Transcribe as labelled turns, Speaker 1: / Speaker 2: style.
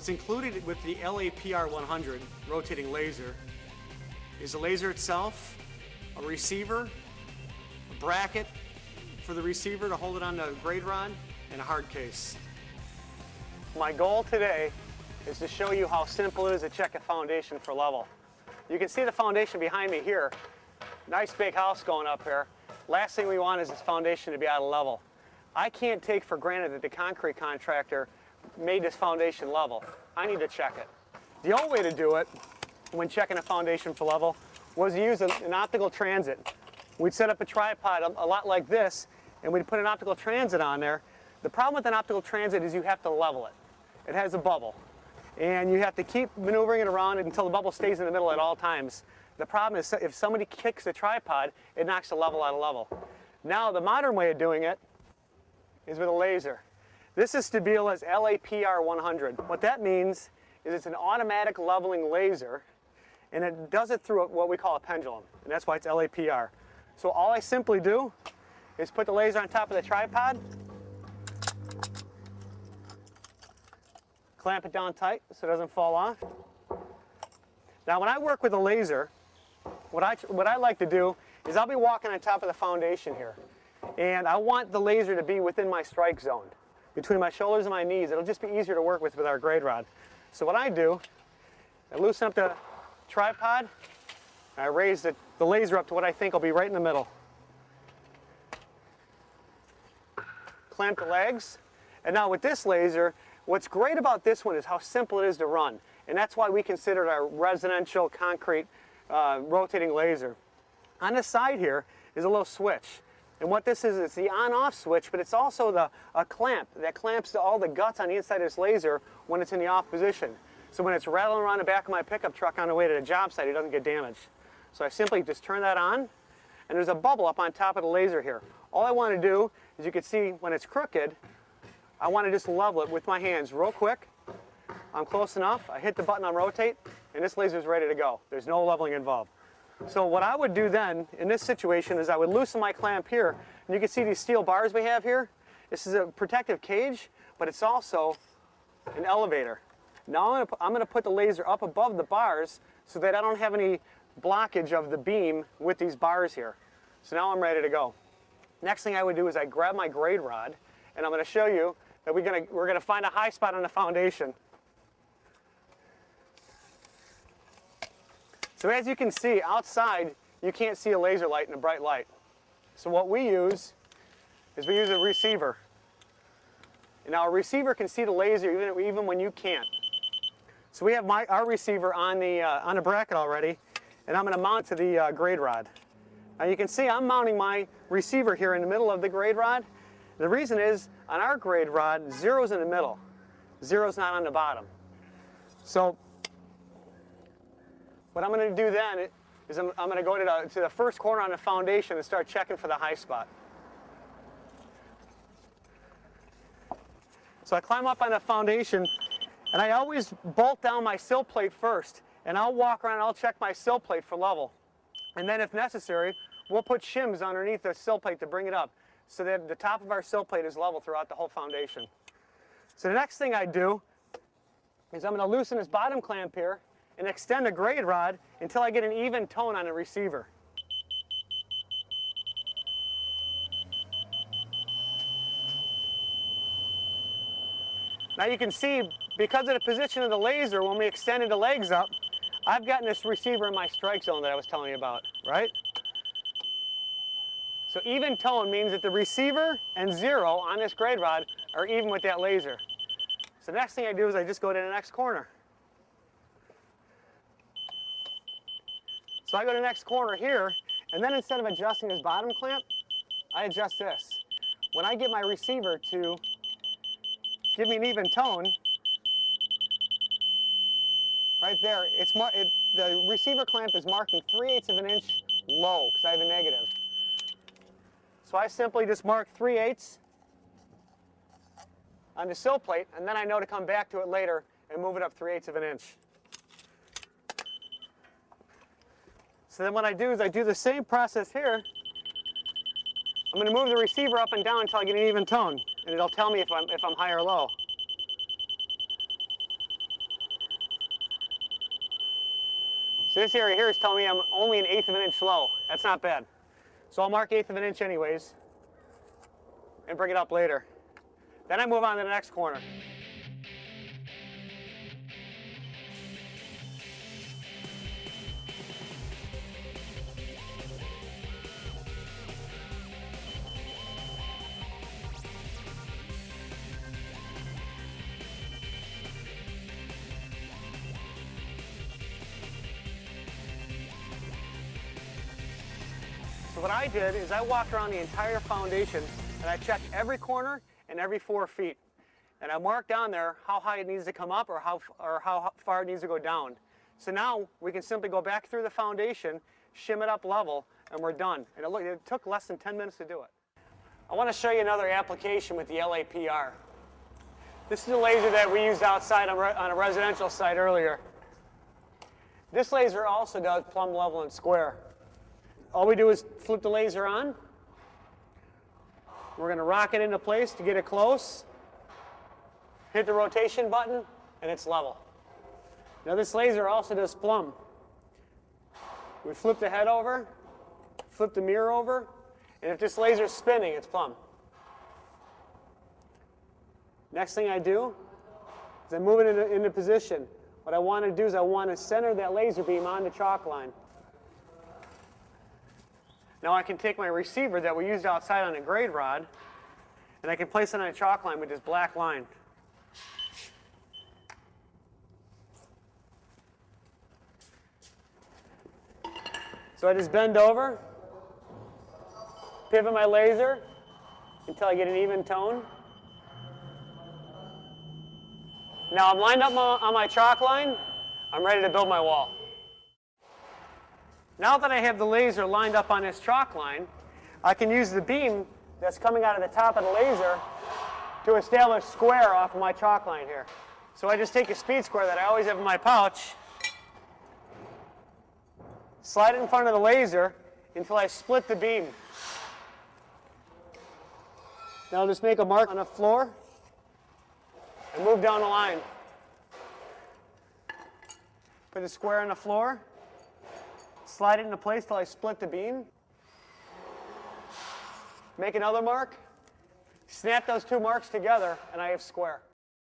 Speaker 1: What's included with the LAPR100 rotating laser is the laser itself, a receiver, a bracket for the receiver to hold it on the grade rod, and a hard case. My goal today is to show you how simple it is to check a foundation for level. You can see the foundation behind me here. Nice big house going up here. Last thing we want is this foundation to be out of level. I can't take for granted that the concrete contractor made this foundation level. I need to check it. The old way to do it when checking a foundation for level was to use an optical transit. We'd set up a tripod a lot like this, and we'd put an optical transit on there. The problem with an optical transit is you have to level it. It has a bubble, and you have to keep maneuvering it around until the bubble stays in the middle at all times. The problem is if somebody kicks the tripod, it knocks the level out of level. Now the modern way of doing it is with a laser. This is Stabila's LAPR100. What that means is it's an automatic leveling laser, and it does it through what we call a pendulum, and that's why it's LAPR. So all I simply do is put the laser on top of the tripod, clamp it down tight so it doesn't fall off. Now when I work with a laser, what I like to do is I'll be walking on top of the foundation here, and I want the laser to be within my strike zone, between my shoulders and my knees. It'll just be easier to work with our grade rod. So what I do, I loosen up the tripod, and I raise the laser up to what I think will be right in the middle. Clamp the legs, and now with this laser, what's great about this one is how simple it is to run, and that's why we consider it our residential concrete rotating laser. On the side here is a little switch, and what this is, it's the on-off switch, but it's also a clamp that clamps all the guts on the inside of this laser when it's in the off position. So when it's rattling around the back of my pickup truck on the way to the job site, it doesn't get damaged. So I simply just turn that on, and there's a bubble up on top of the laser here. All I want to do, as you can see, when it's crooked, I want to just level it with my hands real quick. I'm close enough, I hit the button on rotate, and this laser is ready to go. There's no leveling involved. So what I would do then, in this situation, is I would loosen my clamp here, and you can see these steel bars we have here. This is a protective cage, but it's also an elevator. Now I'm going to put the laser up above the bars so that I don't have any blockage of the beam with these bars here. So now I'm ready to go. Next thing I would do is I grab my grade rod, and I'm going to show you that we're going to find a high spot on the foundation. So as you can see, outside you can't see a laser light and a bright light. So what we use is we use a receiver. And now a receiver can see the laser even when you can't. So we have our receiver on the bracket already, and I'm going to mount to the grade rod. Now you can see I'm mounting my receiver here in the middle of the grade rod. The reason is, on our grade rod, zero's in the middle. Zero's not on the bottom. So what I'm going to do then is I'm going to go to the first corner on the foundation and start checking for the high spot. So I climb up on the foundation, and I always bolt down my sill plate first, and I'll walk around and I'll check my sill plate for level. And then if necessary, we'll put shims underneath the sill plate to bring it up so that the top of our sill plate is level throughout the whole foundation. So the next thing I do is I'm going to loosen this bottom clamp here and extend the grade rod until I get an even tone on the receiver. Now you can see, because of the position of the laser, when we extended the legs up, I've gotten this receiver in my strike zone that I was telling you about, right? So even tone means that the receiver and zero on this grade rod are even with that laser. So the next thing I do is I just go to the next corner. So I go to the next corner here, and then instead of adjusting this bottom clamp, I adjust this. When I get my receiver to give me an even tone, right there, the receiver clamp is marking 3/8 of an inch low because I have a negative. So I simply just mark 3/8 on the sill plate, and then I know to come back to it later and move it up 3/8 of an inch. So then what I do is I do the same process here. I'm going to move the receiver up and down until I get an even tone, and it'll tell me if I'm high or low. So this area here is telling me I'm only 1/8 of an inch low. That's not bad. So I'll mark 1/8 of an inch anyways and bring it up later. Then I move on to the next corner. So what I did is I walked around the entire foundation and I checked every corner and every 4 feet. And I marked down there how high it needs to come up or how far it needs to go down. So now we can simply go back through the foundation, shim it up level, and we're done. And it took less than 10 minutes to do it. I want to show you another application with the LAPR. This is a laser that we used outside on a residential site earlier. This laser also does plumb, level, and square. All we do is flip the laser on. We're going to rock it into place to get it close. Hit the rotation button, and it's level. Now this laser also does plumb. We flip the head over, flip the mirror over, and if this laser is spinning, it's plumb. Next thing I do is I move it into position. What I want to do is I want to center that laser beam on the chalk line. Now I can take my receiver that we used outside on a grade rod, and I can place it on a chalk line with this black line. So I just bend over, pivot my laser until I get an even tone. Now I'm lined up on my chalk line. I'm ready to build my wall. Now that I have the laser lined up on this chalk line, I can use the beam that's coming out of the top of the laser to establish square off of my chalk line here. So I just take a speed square that I always have in my pouch, slide it in front of the laser until I split the beam. Now I'll just make a mark on the floor and move down the line. Put a square on the floor. Slide it into place till I split the beam. Make another mark. Snap those two marks together, and I have square.